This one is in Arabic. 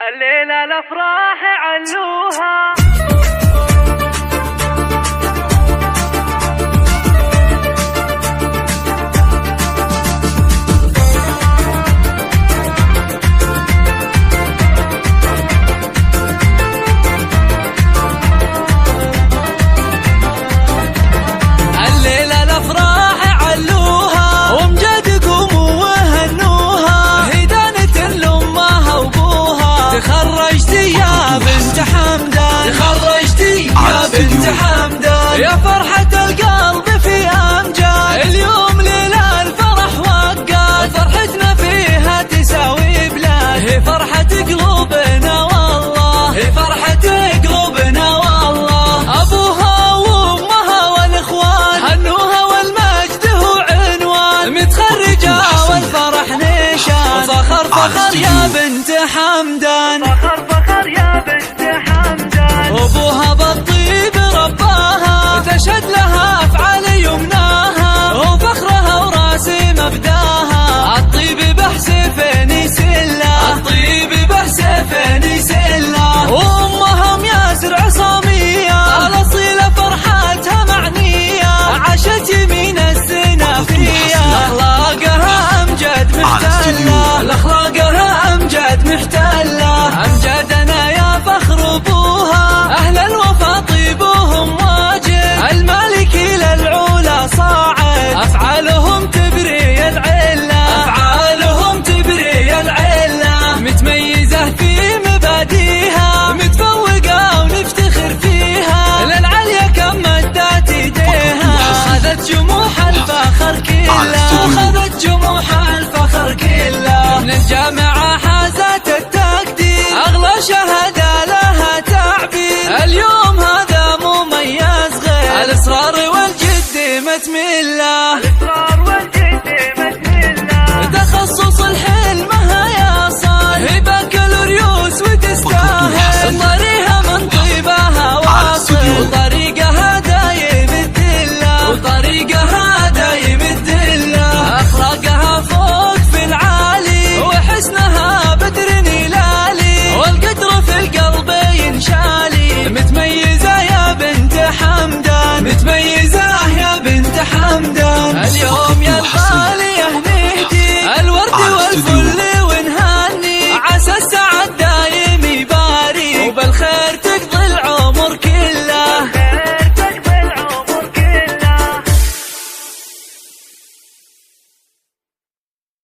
الليلة الأفراح علوها. الليلة الأفراح علوها وامجد قوموا وهنوها، هدانة لأمها وأبوها. تخرجتي يا بنت حمدان، تخرجتي يا بنت حمدان، يا فرحة القلب في أمجاد. اليوم ليلة الفرح وقاد، فرحتنا فيها تساوي بلاد. هي فرحة قلوبنا والله، هي فرحة قلوبنا والله. أبوها وأمها والإخوان هنوها والمجد هو عنوان. متخرجة والفرح نشان، فخر فخر يا بنت حمدان، فخر فخر يا بنت حمدان. أبوها بالطيب رباها، تشهد لها أفعال يمناها، وفخرها وراسي مبداها. الطيب بحسفين سلة، الطيب بحسفين سلة. وأمهم ياسر عصامية، الأصيلة فرحتها معنية. عاشت يمين السنافية، أخلاقها أمجد محتلة، الأخلاقها أمجد محتلة. أمجدنا يا فخر أبوها، أهل الوفا طيبهم واجب. المالك إلى العلا صاعد، أفعالهم تبري العلة، أفعالهم تبري العلة. متميزة في مباديها، متفوقة ونفتخر فيها. للعليا كم مدات ايديها، أخذت جموح الفخر كله، أخذت جموح الفخر كله. من الجامعة حازت التقدير، أغلى شهادة لها تعبير. اليوم هذا مميز غير الإصرار والجد متملة، الإصرار والجد متملة. تخصص الحلم يا صال، هي بكالوريوس وتستاهل. طريقها من طيبها واصل، وطريقها دايم الدلة، وطريقها دايم الدلة. أخلاقها فوق في العالي، وحسنها بدر هلالي، والقدر في القلب ينشالي. متميزة يا بنت حمدان، متميزة يا بنت حمدان. اليوم